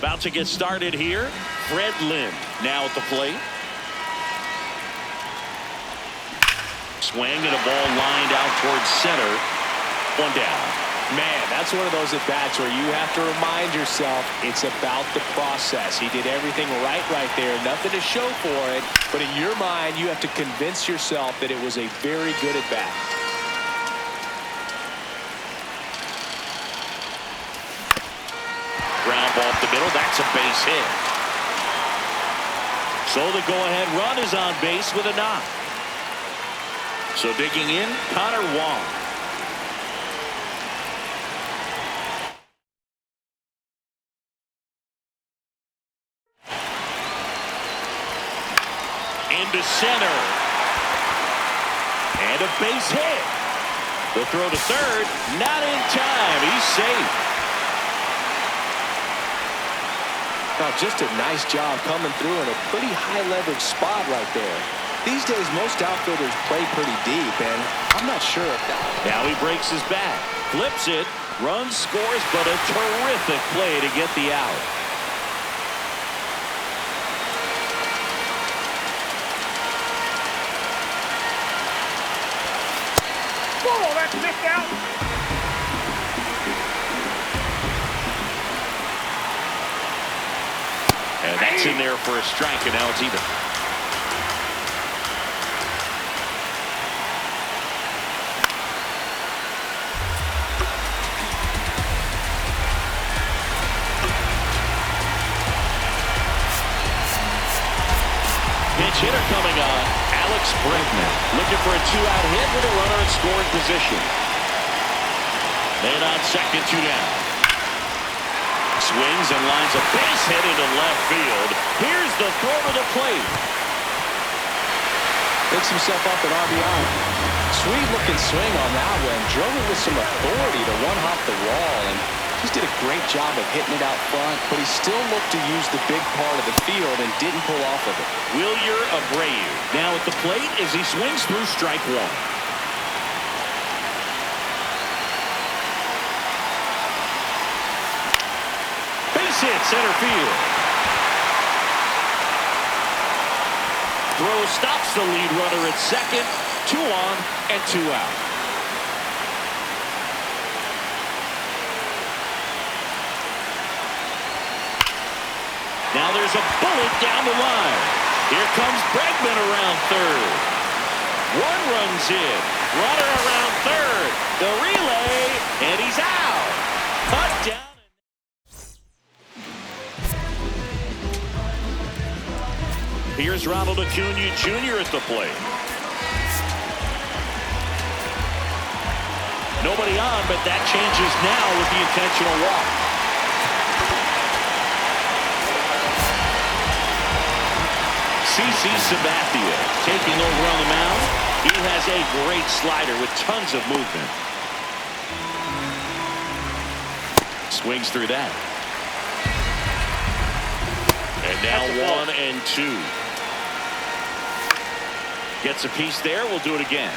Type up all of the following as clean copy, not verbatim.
About to get started here. Fred Lynn now at the plate. Swing and a ball lined out towards center. One down. Man, that's one of those at-bats where you have to remind yourself it's about the process. He did everything right there. Nothing to show for it. But in your mind, you have to convince yourself that it was a very good at-bat. Ground ball up the middle. That's a base hit. So the go-ahead run is on base with a knock. So digging in, Connor Wong. Into center. And a base hit. The throw to third. Not in time. He's safe. Now, just a nice job coming through in a pretty high leverage spot right there. These days, most outfielders play pretty deep, and I'm not sure if that. Now he breaks his bat. Flips it. Runs, scores, but a terrific play to get the out. Whoa, that's missed out. And that's in there for a strike, and now it's even. Pitch hitter coming on. Alex Bregman looking for a two-out hit with a runner in scoring position. Man on second, two down. Swings and lines a base hit into left field. Here's the throw to the plate. Picks himself up an RBI. Sweet looking swing on that one. Drove it with some authority to one-hop the wall, and just did a great job of hitting it out front, but he still looked to use the big part of the field and didn't pull off of it. Wilyer Abreu now at the plate as he swings through strike one. Base hit center field. Throw stops the lead runner at second. 2 on and 2 out. Now there's a bullet down the line. Here comes Bregman around third. One runs in. Runner around third. The relay, and he's out. Cut down. Here's Ronald Acuna Jr. at the plate. Nobody on, but that changes now with the intentional walk. CC Sabathia taking over on the mound. He has a great slider with tons of movement. Swings through that. And now 1 and 2. Gets a piece there. We'll do it again.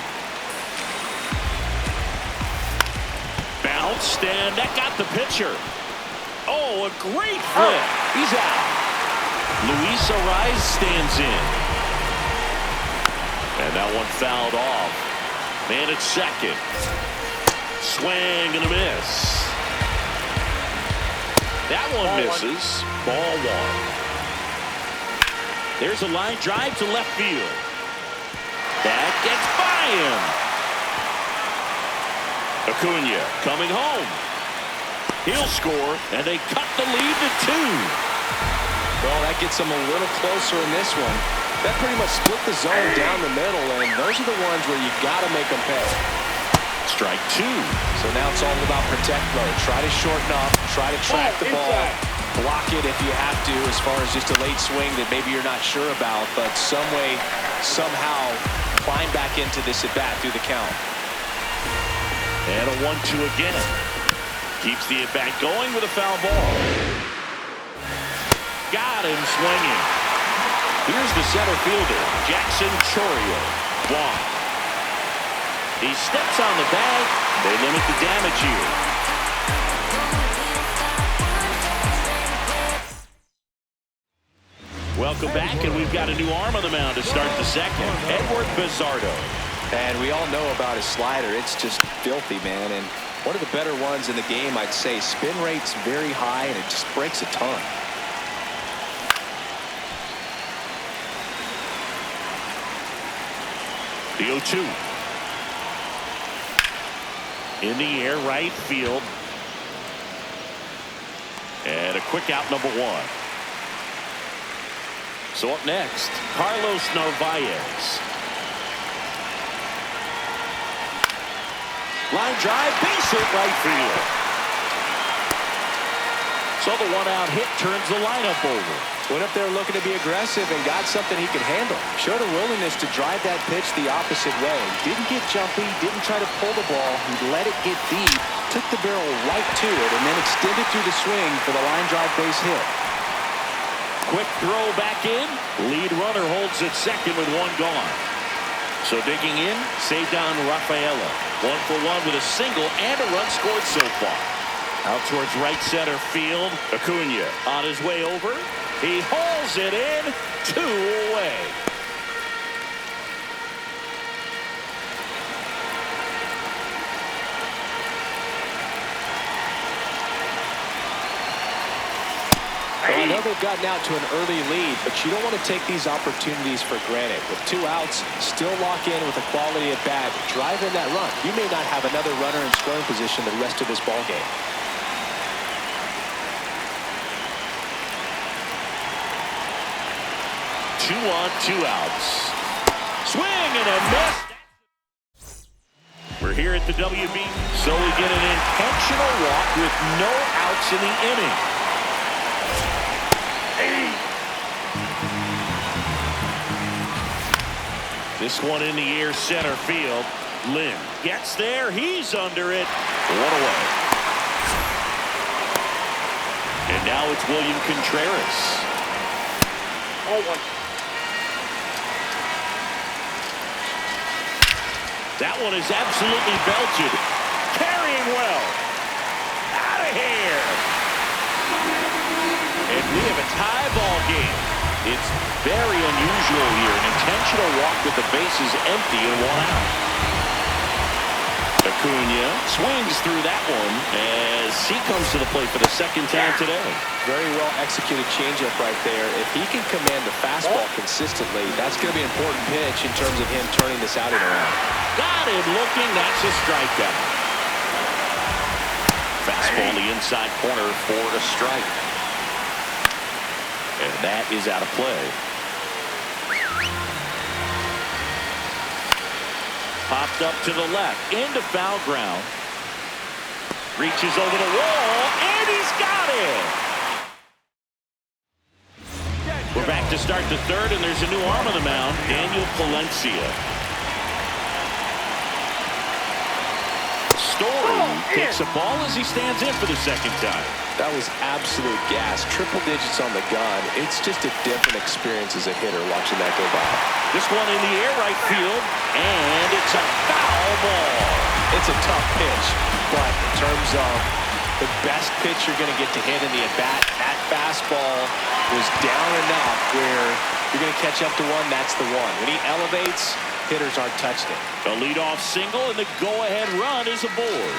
Bounced, and that got the pitcher. Oh, a great flip. He's out. Luis Ariz stands in. And that one fouled off. Man at second. Swing and a miss. That one misses. Ball 1. There's a line drive to left field. That gets by him. Acuna coming home. He'll score, and they cut the lead to 2. Well, that gets them a little closer in this one. That pretty much split the zone down the middle, and those are the ones where you got to make them pay. Strike 2. So now it's all about protect mode. Try to shorten up, try to track the ball, block it if you have to, as far as just a late swing that maybe you're not sure about, but some way, somehow, climb back into this at-bat through the count. And a 1-2 again. Keeps the at-bat going with a foul ball. Got him swinging. Here's the center fielder, Jackson Chourio. Wong. He steps on the bag. They limit the damage here. Welcome back, and we've got a new arm on the mound to start the second. Edward Bizardo. And we all know about his slider. It's just filthy, man. And one of the better ones in the game, I'd say. Spin rate's very high, and it just breaks a ton. The 0-2. In the air, right field. And a quick out, number 1. So up next, Carlos Narvaez. Line drive, base hit, right field. So the one-out hit turns the lineup over. Went up there looking to be aggressive and got something he could handle. Showed a willingness to drive that pitch the opposite way. Didn't get jumpy, didn't try to pull the ball. He let it get deep, took the barrel right to it, and then extended through the swing for the line drive base hit. Quick throw back in. Lead runner holds at second with 1 gone. So digging in, Cedar Rafaela. 1 for 1 with a single and a run scored so far. Out towards right center field. Acuna on his way over. He hauls it in. 2 away. Well, I know they've gotten out to an early lead, but you don't want to take these opportunities for granted. With 2 outs, still lock in with a quality at bat, drive in that run. You may not have another runner in scoring position the rest of this ball game. 2 on, 2 outs. Swing and a miss. We're here at the WB, so we get an intentional walk with no outs in the inning. This one in the air, center field. Lynn gets there. He's under it. 1 away. And now it's William Contreras. 0-1. That one is absolutely belted. Carrying well. Out of here. And we have a tie ball game. It's very unusual here. An intentional walk with the bases empty and 1 out. Acuna swings through that one as he comes to the plate for the 2nd time today. Very well executed changeup right there. If he can command the fastball consistently, that's going to be an important pitch in terms of him turning this outing around. Got him looking. That's a strikeout. Fastball the inside corner for a strike. And that is out of play. Popped up to the left, into foul ground. Reaches over the wall, and he's got it. We're back to start the 3rd, and there's a new arm on the mound, Daniel Palencia. Story takes a ball as he stands in for the 2nd time. That was absolute gas. Triple digits on the gun. It's just a different experience as a hitter watching that go by. This one in the air, right field, and it's a foul ball. It's a tough pitch, but in terms of the best pitch you're going to get to hit in the at-bat, that fastball was down enough where you're going to catch up to one, that's the one. When he elevates, hitters aren't touching it. A leadoff single, and the go-ahead run is aboard.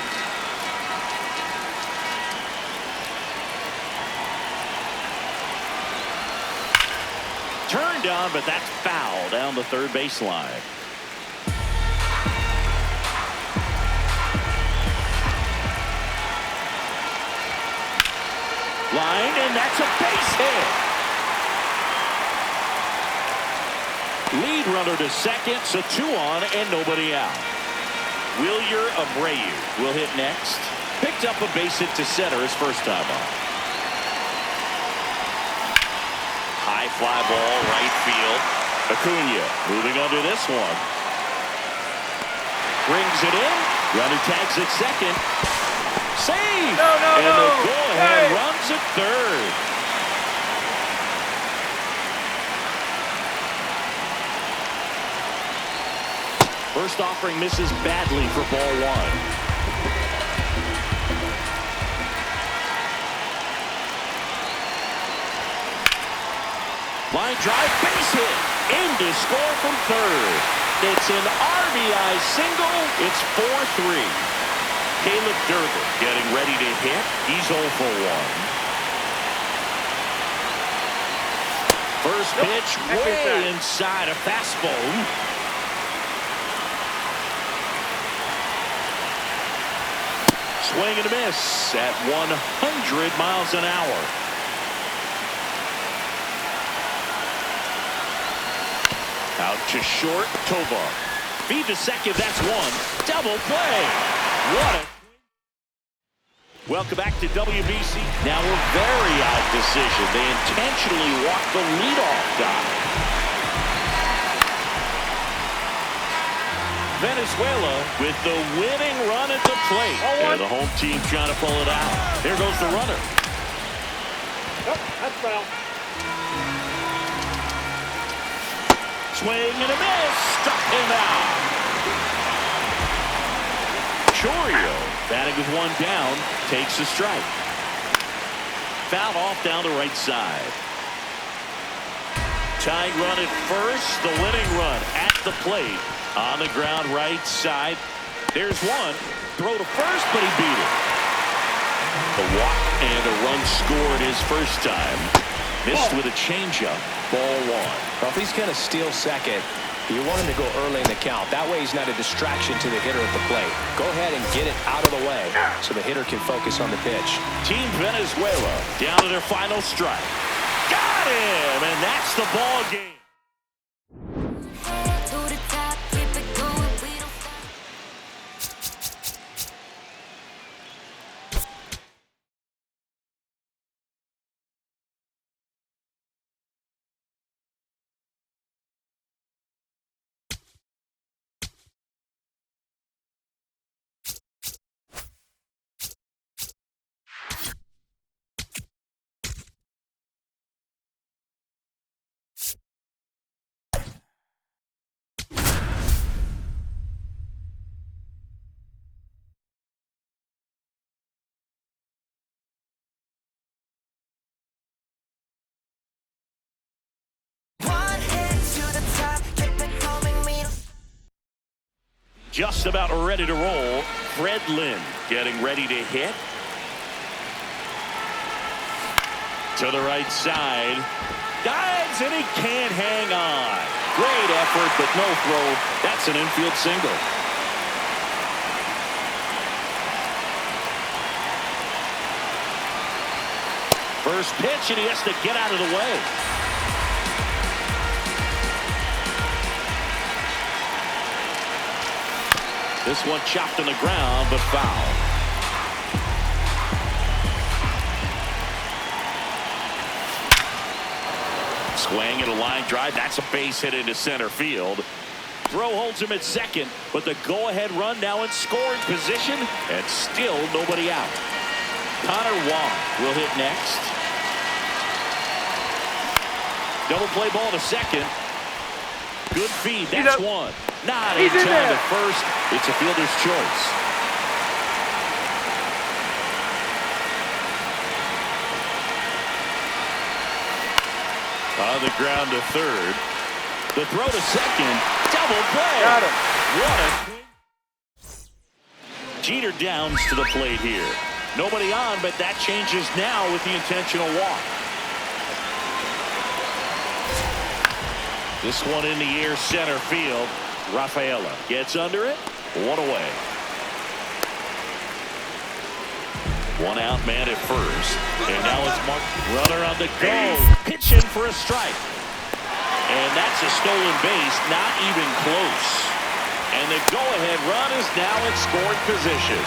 Turned on, but that's foul down the 3rd baseline. Line, and that's a base hit. Lead runner to 2nd, so 2 on and nobody out. Wilyer Abreu will hit next. Picked up a base hit to center his 1st time up. High fly ball, right field. Acuna moving under this one. Brings it in. Runner tags at 2nd. Save! And the go-ahead runs at 3rd. First offering misses badly for ball 1. Line drive, base hit. In to score from third. It's an RBI single. It's 4-3. Caleb Durgan getting ready to hit. He's 0 for 1. First pitch way inside, a fastball. Swing and a miss at 100 miles an hour. Out to short, Tovar. Feed to second, that's one. Double play. What a... Welcome back to WBC. Now a very odd decision. They intentionally walked the leadoff guy. Venezuela with the winning run at the plate. And the home team trying to pull it out. There goes the runner. Nope, that's foul. Swing and a miss. Struck him out. Chorio batting with one down. Takes a strike. Foul off down the right side. Tying run at first. The winning run at the plate. On the ground right side. There's one. Throw to first, but he beat it. The walk and a run scored his first time. Missed with a changeup. Ball one. Well, if he's going to steal second, you want him to go early in the count. That way he's not a distraction to the hitter at the plate. Go ahead and get it out of the way so the hitter can focus on the pitch. Team Venezuela down to their final strike. Got him, and that's the ball game. Just about ready to roll. Fred Lynn getting ready to hit. To the right side. Dives and he can't hang on. Great effort, but no throw. That's an infield single. First pitch, and he has to get out of the way. This one chopped on the ground, but foul. Swing and a line drive. That's a base hit into center field. Throw holds him at second, but the go-ahead run now in scoring position, and still nobody out. Connor Wong will hit next. Double play ball to second. Good feed. That's one. Not in time at first. It's a fielder's choice. On the ground to third. The throw to second. Double play. Got him. What a... Jeter downs to the plate here. Nobody on, but that changes now with the intentional walk. This one in the air, center field. Rafaela gets under it. One away. One out man at first. And now it's Mark. Runner on the go. Pitch in for a strike. And that's a stolen base. Not even close. And the go-ahead run is now in scoring position.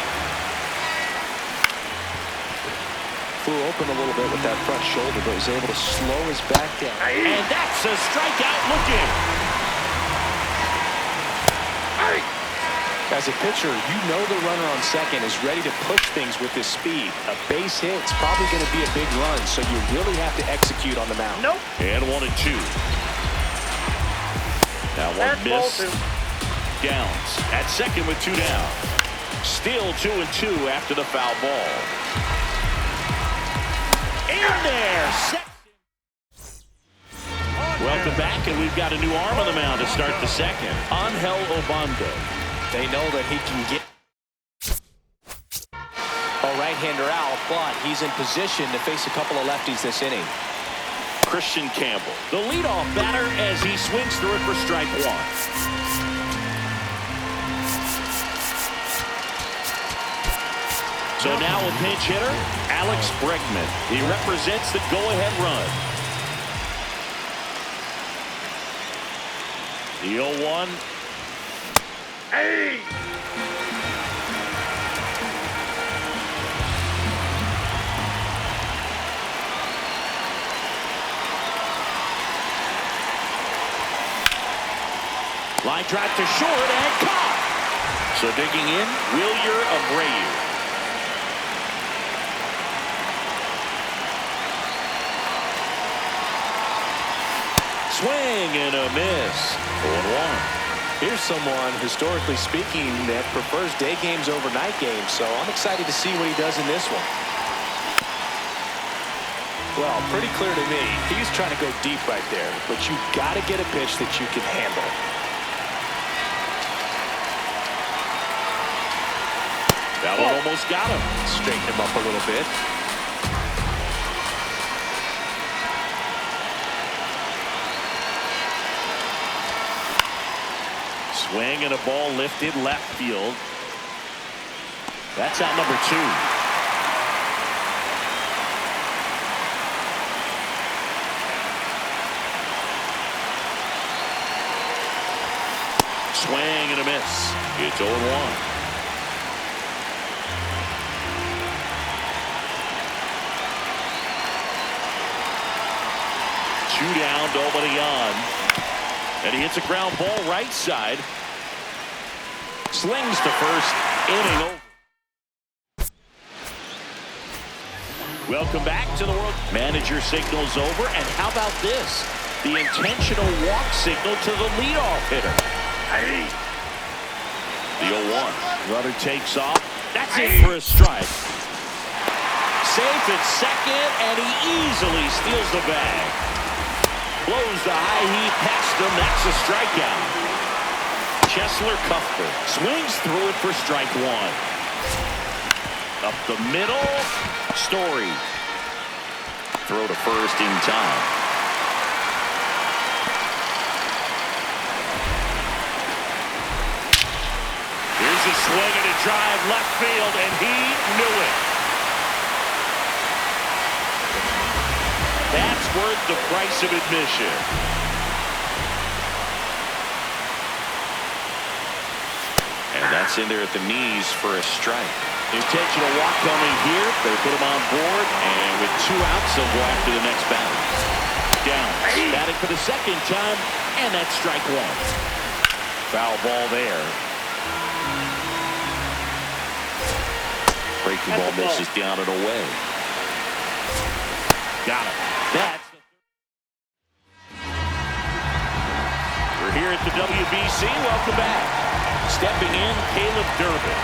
Flew open a little bit with that front shoulder, but was able to slow his back down. And that's a strikeout looking. As a pitcher, you know the runner on second is ready to push things with his speed. A base hit is probably going to be a big run, so you really have to execute on the mound. Nope. And 1-2. Now one miss. Downs at second with 2 down. Still 2-2 after the foul ball. In there. and we've got a new arm on the mound to start the second. Angel Obando. They know that he can get a right-hander out, but he's in position to face a couple of lefties this inning. Christian Campbell, the leadoff batter, as he swings through it for strike one. So now a pinch hitter, Alex Bregman. He represents the go-ahead run. The 0-1. Hey! Line drive to short and caught. So digging in, Wilyer Abreu. Swing and a miss. 0-1. Here's someone, historically speaking, that prefers day games over night games, so I'm excited to see what he does in this one. Well, pretty clear to me, he's trying to go deep right there, but you got to get a pitch that you can handle. That one almost got him. Straighten him up a little bit. Swing and a ball lifted left field. That's out number 2. Swing and a miss. It's 0-1. Two down, nobody on. And he hits a ground ball right side. Slings to first, inning over. Welcome back to the world. Manager signals over, and how about this? The intentional walk signal to the leadoff hitter. Hey. The 0-1. Runner takes off. That's it for a strike. Safe at second, and he easily steals the bag. Blows the high heat past him. That's a strikeout. Chesler Cuthbert swings through it for strike 1. Up the middle. Story. Throw to first in time. Here's a swing and a drive left field, and he knew it. That's worth the price of admission. And that's in there at the knees for a strike. Intentional walk coming here. They put him on board, and with 2 outs, they'll go after the next batter. Down, batting for the second time, and that's strike 1. Foul ball there. Breaking ball misses down and away. Got him. That's We're here at the WBC. Welcome back. Stepping in, Caleb Durbin.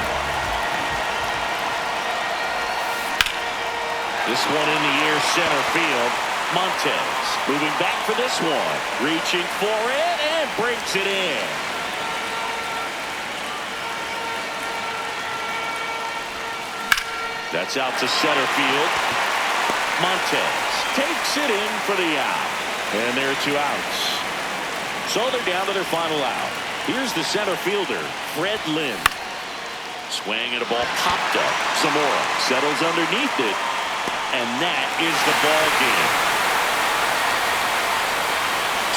This one in the air, center field. Montez moving back for this one. Reaching for it and breaks it in. That's out to center field. Montez takes it in for the out. And there are 2 outs. So they're down to their final out. Here's the center fielder, Fred Lynn. Swing and a ball popped up. Zamora settles underneath it. And that is the ball game.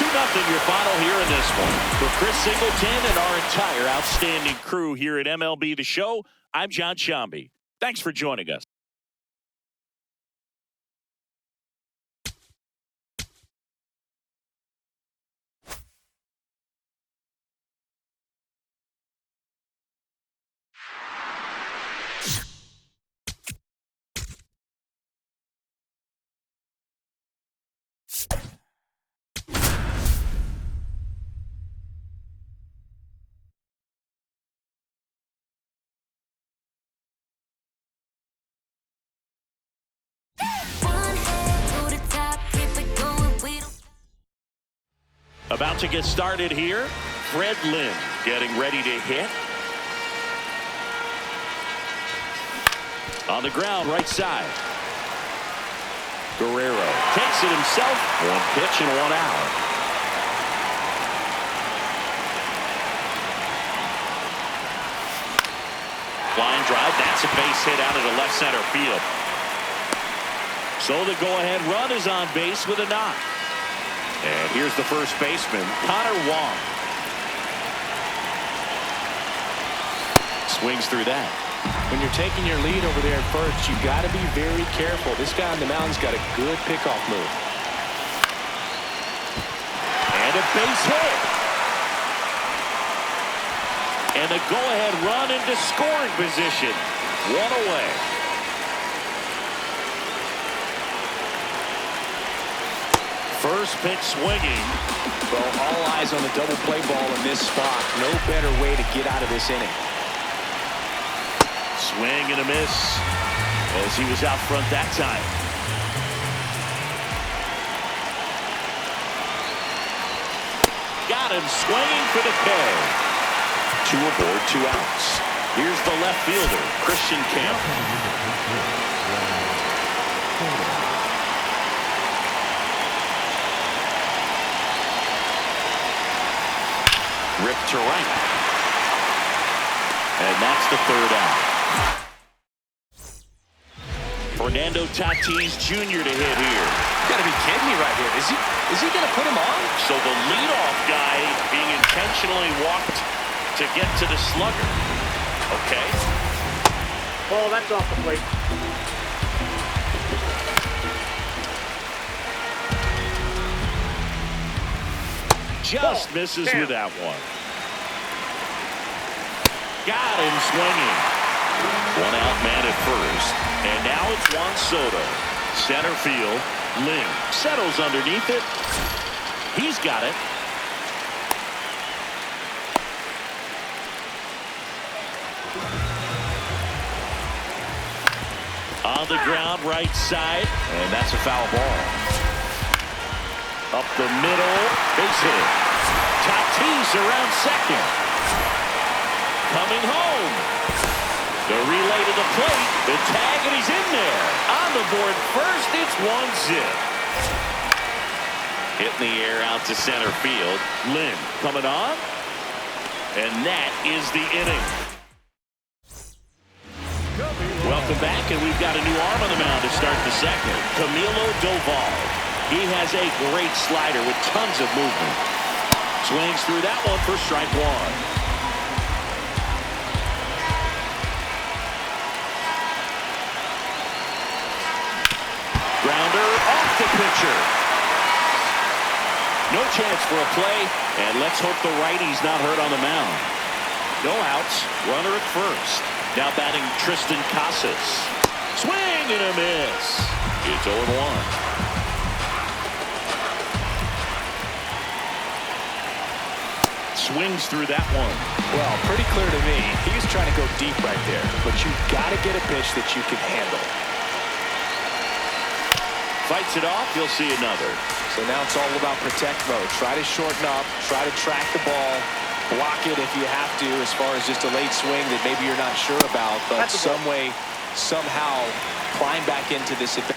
2-0 your final here in this one. For Chris Singleton and our entire outstanding crew here at MLB The Show, I'm John Shambi. Thanks for joining us. About to get started here. Fred Lynn getting ready to hit. On the ground, right side. Guerrero takes it himself. One pitch and one out. Line drive. That's a base hit out of the left center field. So the go-ahead run is on base with a knock. And here's the first baseman, Connor Wong. Swings through that. When you're taking your lead over there at first, you've got to be very careful. This guy on the mound's got a good pickoff move. And a base hit. And a go-ahead run into scoring position. One away. First pitch swinging. Well, all eyes on the double play ball in this spot. No better way to get out of this inning. Swing and a miss as he was out front that time. Got him swinging for the K. 2 aboard, 2 outs. Here's the left fielder, Christian Camp. Ripped to right. And that's the 3rd out. Fernando Tatis Jr. to hit here. You gotta be kidding me right here. Is he gonna put him on? So the leadoff guy being intentionally walked to get to the slugger. Okay. Oh, that's off the plate. Just misses with that one. Got him swinging. 1 out man at first. And now it's Juan Soto. Center field. Ling settles underneath it. He's got it. On the ground, right side. And that's a foul ball. Up the middle. Base hit. Tatis around second. Coming home. The relay to the plate. The tag, and he's in there. On the board first, it's 1-zip. Hitting the air out to center field. Lynn coming on. And that is the inning. Welcome back, and we've got a new arm on the mound to start the second. Camilo Doval. He has a great slider with tons of movement. Swings through that one for strike 1. Grounder off the pitcher. No chance for a play, and let's hope the righty's not hurt on the mound. No outs, runner at first. Now batting Tristan Casas. Swing and a miss. It's 0-1. Swings through that one. Well, pretty clear to me. He was trying to go deep right there, but you've got to get a pitch that you can handle. Fights it off, you'll see another. So now it's all about protect mode. Try to shorten up, try to track the ball, block it if you have to, as far as just a late swing that maybe you're not sure about, but some way, somehow climb back into this advantage.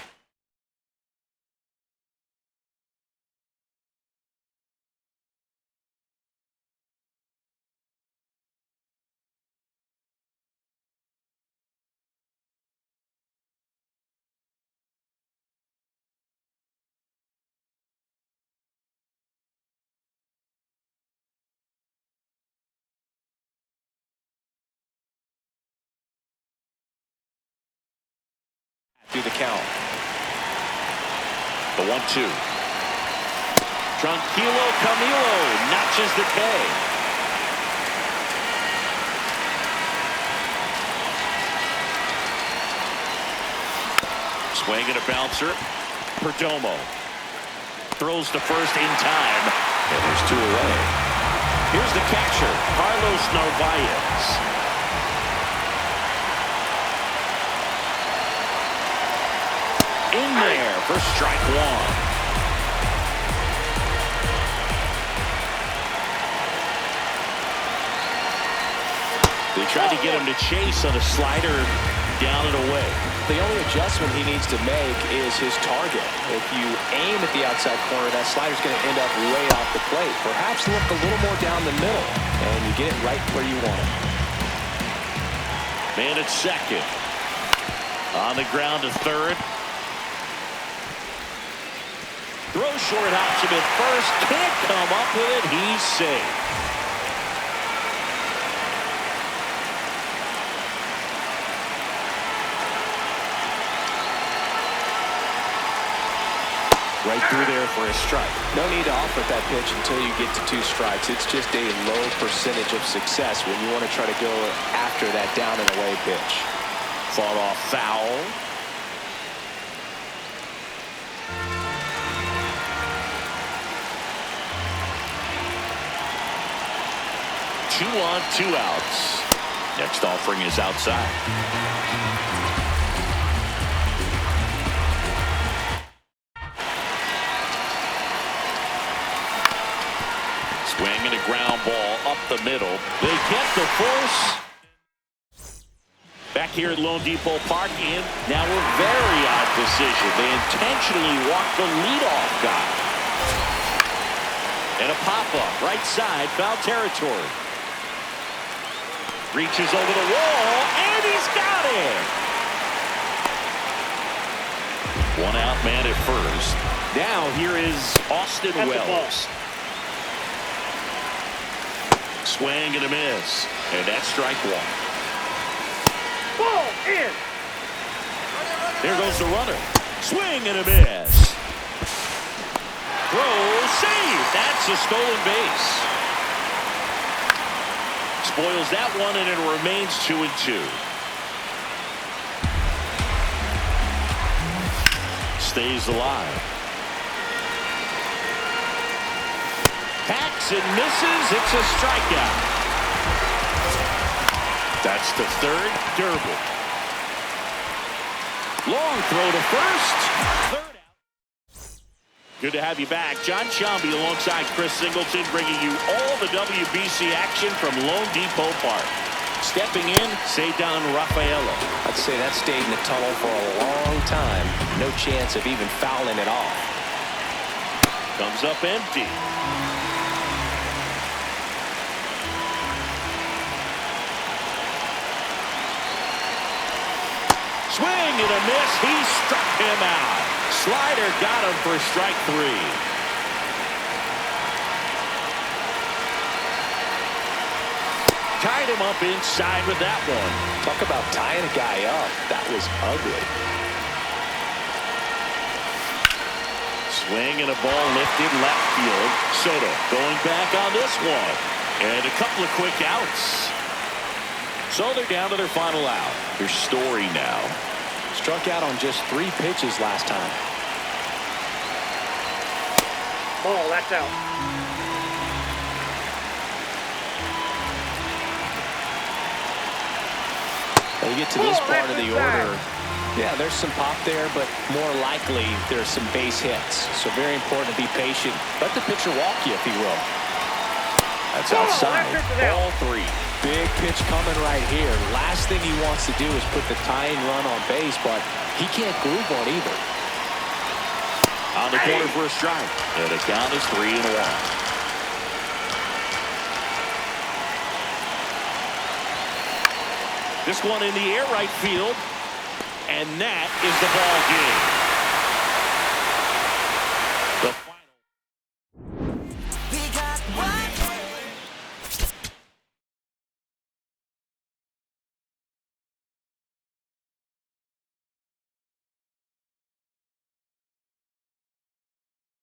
Through the count. The 1-2. Tranquilo Camilo notches the K. Swing and a bouncer. Perdomo throws to first in time, and there's 2 away. Here's the catcher, Carlos Narvaez. In there for strike 1. Tried to get him to chase on a slider down and away. The only adjustment he needs to make is his target. If you aim at the outside corner, that slider's going to end up way off the plate. Perhaps look a little more down the middle, and you get it right where you want it. Man at second. On the ground to third. Throw short hops him at first. Can't come up with it. He's safe. Right through there for a strike. No need to offer that pitch until you get to 2 strikes. It's just a low percentage of success when you want to try to go after that down and away pitch. Fought off foul. Two on, 2 outs. Next offering is outside. Swinging a ground ball up the middle. They get the force. Back here at Lone Depot Park, and now a very odd decision. They intentionally walked the leadoff guy. And a pop-up, right side, foul territory. Reaches over the wall, and he's got it. 1 out man at first. Now here is Austin Wells. Swing and a miss. And that's strike 1. Ball in. There goes the runner. Swing and a miss. Throw, save. That's a stolen base. Spoils that one, and it remains 2-2. Stays alive. Hacks and misses. It's a strikeout. That's the third. Durable. Long throw to first. Third out. Good to have you back. John Shambi alongside Chris Singleton, bringing you all the WBC action from Lone Depot Park. Stepping in, Cedar Rafaela. I'd say that stayed in the tunnel for a long time. No chance of even fouling it off. Comes up empty. Swing and a miss. He struck him out. Slider got him for strike 3. Tied him up inside with that one. Talk about tying a guy up. That was ugly. Swing and a ball lifted left field. Soto going back on this one. And a couple of quick outs. So they're down to their final out. Their Story now. Struck out on just 3 pitches last time. Ball, that's out. When you get to this part of the order, yeah, there's some pop there, but more likely there's some base hits. So very important to be patient. Let the pitcher walk you, if he will. That's outside. Ball 3. Big pitch coming right here. Last thing he wants to do is put the tying run on base, but he can't groove on either. On the corner for a strike. And the count is 3-1. This one in the air right field. And that is the ball game.